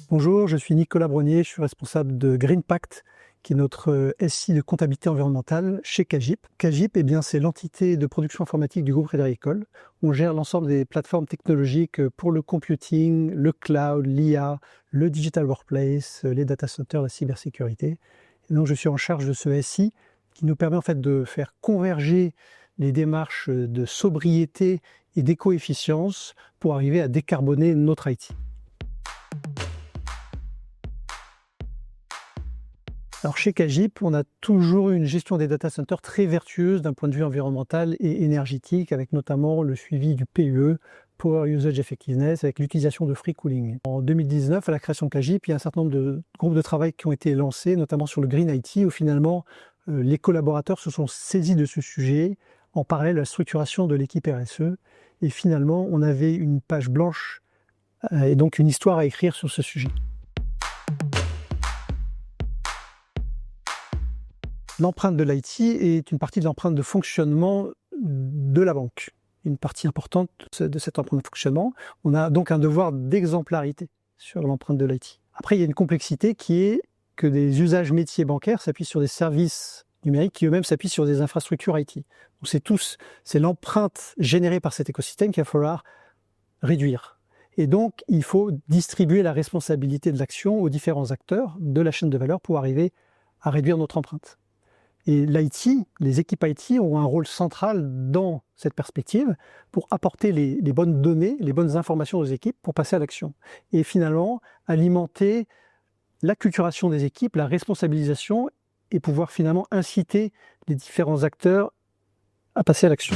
Bonjour, je suis Nicolas Brognier, je suis responsable de GreenPact, qui est notre SI de comptabilité environnementale chez Cagip. Cagip, c'est l'entité de production informatique du groupe Crédit Agricole. On gère l'ensemble des plateformes technologiques pour le computing, le cloud, l'IA, le digital workplace, les data centers, la cybersécurité. Et donc je suis en charge de ce SI qui nous permet en fait de faire converger les démarches de sobriété et d'éco-efficience pour arriver à décarboner notre IT. Alors chez Cagip, on a toujours eu une gestion des data centers très vertueuse d'un point de vue environnemental et énergétique, avec notamment le suivi du PUE, Power Usage Effectiveness, avec l'utilisation de free cooling. En 2019, à la création de Cagip, il y a un certain nombre de groupes de travail qui ont été lancés, notamment sur le Green IT, où finalement les collaborateurs se sont saisis de ce sujet en parallèle à la structuration de l'équipe RSE. Et finalement, on avait une page blanche et donc une histoire à écrire sur ce sujet. L'empreinte de l'IT est une partie de l'empreinte de fonctionnement de la banque. Une partie importante de cette empreinte de fonctionnement. On a donc un devoir d'exemplarité sur l'empreinte de l'IT. Après, il y a une complexité qui est que des usages métiers bancaires s'appuient sur des services numériques qui eux-mêmes s'appuient sur des infrastructures IT. Donc c'est l'empreinte générée par cet écosystème qu'il va falloir réduire. Et donc, il faut distribuer la responsabilité de l'action aux différents acteurs de la chaîne de valeur pour arriver à réduire notre empreinte. Et l'IT, les équipes IT ont un rôle central dans cette perspective pour apporter les bonnes données, les bonnes informations aux équipes pour passer à l'action. Et finalement, alimenter l'acculturation des équipes, la responsabilisation et pouvoir finalement inciter les différents acteurs à passer à l'action.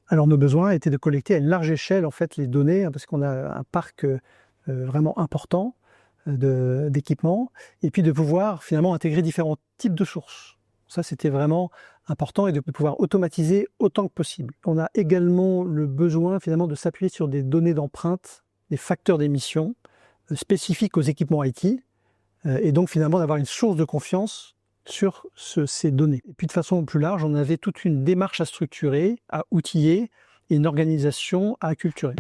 Alors nos besoins étaient de collecter à une large échelle en fait les données, parce qu'on a un parc vraiment important d'équipements, et puis de pouvoir finalement intégrer différents types de sources. Ça, c'était vraiment important, et de pouvoir automatiser autant que possible. On a également le besoin finalement de s'appuyer sur des données d'empreinte, des facteurs d'émission spécifiques aux équipements IT, et donc finalement d'avoir une source de confiance sur ces données. Et puis de façon plus large, on avait toute une démarche à structurer, à outiller, et une organisation à acculturer.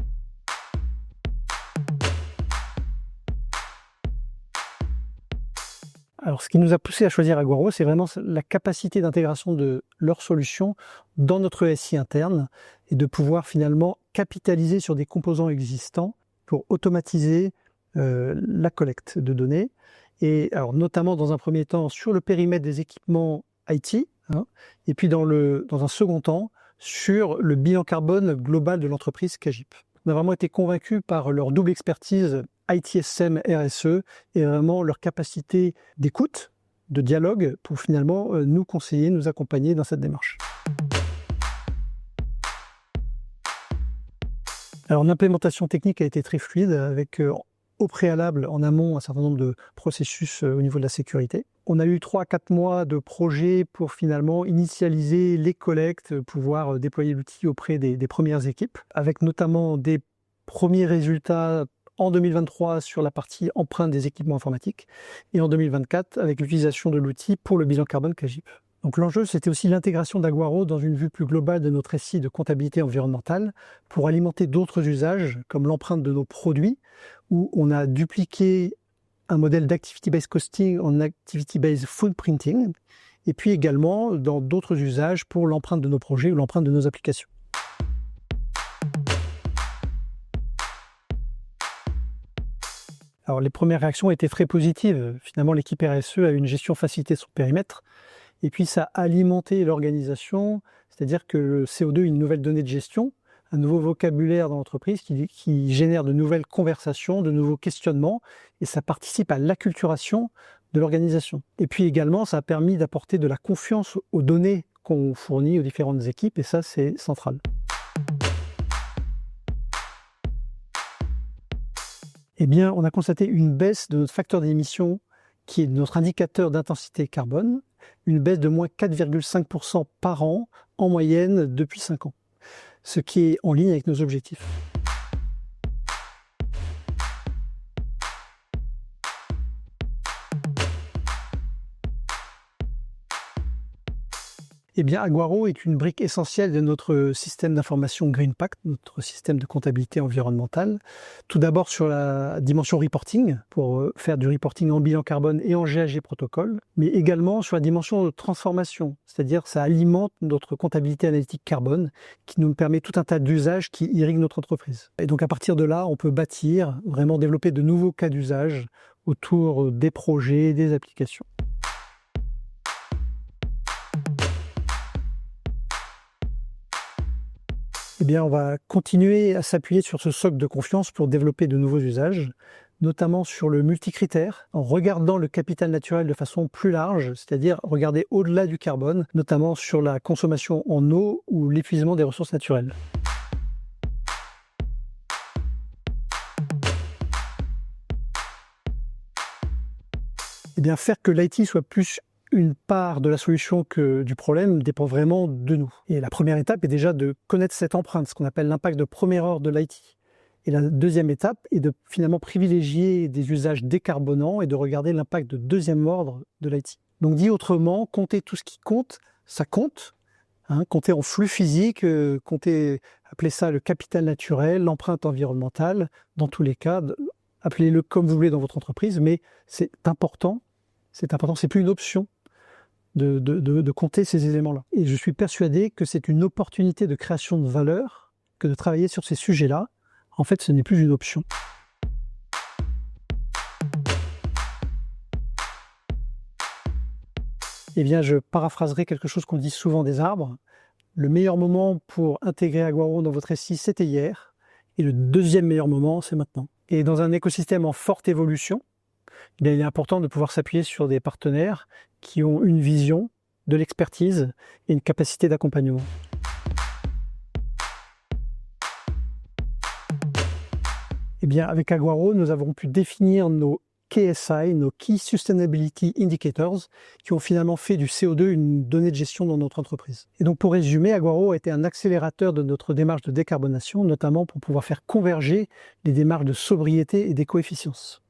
Alors, ce qui nous a poussé à choisir Aguaro, c'est vraiment la capacité d'intégration de leurs solutions dans notre SI interne et de pouvoir finalement capitaliser sur des composants existants pour automatiser la collecte de données. Et alors, notamment dans un premier temps sur le périmètre des équipements IT, et puis dans un second temps sur le bilan carbone global de l'entreprise Cagip. On a vraiment été convaincus par leur double expertise ITSM RSE et vraiment leur capacité d'écoute, de dialogue pour finalement nous conseiller, nous accompagner dans cette démarche. Alors l'implémentation technique a été très fluide avec au préalable en amont un certain nombre de processus au niveau de la sécurité. On a eu 3 à 4 mois de projet pour finalement initialiser les collectes, pouvoir déployer l'outil auprès des premières équipes, avec notamment des premiers résultats en 2023 sur la partie empreinte des équipements informatiques et en 2024 avec l'utilisation de l'outil pour le bilan carbone Cagip. Donc l'enjeu, c'était aussi l'intégration d'Aguaro dans une vue plus globale de notre SI de comptabilité environnementale pour alimenter d'autres usages comme l'empreinte de nos produits, où on a dupliqué un modèle d'activity-based costing en activity-based footprinting, et puis également dans d'autres usages pour l'empreinte de nos projets ou l'empreinte de nos applications. Alors les premières réactions étaient très positives. Finalement, l'équipe RSE a eu une gestion facilitée de son périmètre. Et puis ça a alimenté l'organisation, c'est-à-dire que le CO2 est une nouvelle donnée de gestion, un nouveau vocabulaire dans l'entreprise qui génère de nouvelles conversations, de nouveaux questionnements, et ça participe à l'acculturation de l'organisation. Et puis également, ça a permis d'apporter de la confiance aux données qu'on fournit aux différentes équipes, et ça, c'est central. Eh bien, on a constaté une baisse de notre facteur d'émission, qui est notre indicateur d'intensité carbone, une baisse de moins 4,5% par an en moyenne depuis 5 ans, ce qui est en ligne avec nos objectifs. Eh bien, Aguaro est une brique essentielle de notre système d'information GreenPact, notre système de comptabilité environnementale. Tout d'abord sur la dimension reporting, pour faire du reporting en bilan carbone et en GHG protocole, mais également sur la dimension de transformation, c'est-à-dire ça alimente notre comptabilité analytique carbone, qui nous permet tout un tas d'usages qui irriguent notre entreprise. Et donc à partir de là, on peut bâtir, vraiment développer de nouveaux cas d'usage autour des projets, des applications. Eh bien, on va continuer à s'appuyer sur ce socle de confiance pour développer de nouveaux usages, notamment sur le multicritère, en regardant le capital naturel de façon plus large, c'est-à-dire regarder au-delà du carbone, notamment sur la consommation en eau ou l'épuisement des ressources naturelles. Eh bien, faire que l'IT soit plus une part de la solution que du problème dépend vraiment de nous. Et la première étape est déjà de connaître cette empreinte, ce qu'on appelle l'impact de premier ordre de l'IT. Et la deuxième étape est de finalement privilégier des usages décarbonants et de regarder l'impact de deuxième ordre de l'IT. Donc dit autrement, compter tout ce qui compte, ça compte. Compter en flux physique, appelez ça le capital naturel, l'empreinte environnementale, dans tous les cas, appelez-le comme vous voulez dans votre entreprise, mais c'est important, c'est plus une option de compter ces éléments-là. Et je suis persuadé que c'est une opportunité de création de valeur que de travailler sur ces sujets-là. En fait, ce n'est plus une option. Eh bien, je paraphraserai quelque chose qu'on dit souvent des arbres. Le meilleur moment pour intégrer Aguaro dans votre SI, c'était hier. Et le deuxième meilleur moment, c'est maintenant. Et dans un écosystème en forte évolution, il est important de pouvoir s'appuyer sur des partenaires qui ont une vision, de l'expertise et une capacité d'accompagnement. Eh bien, avec Aguaro, nous avons pu définir nos KSI, nos Key Sustainability Indicators, qui ont finalement fait du CO2 une donnée de gestion dans notre entreprise. Et donc, pour résumer, Aguaro a été un accélérateur de notre démarche de décarbonation, notamment pour pouvoir faire converger les démarches de sobriété et d'éco-efficience.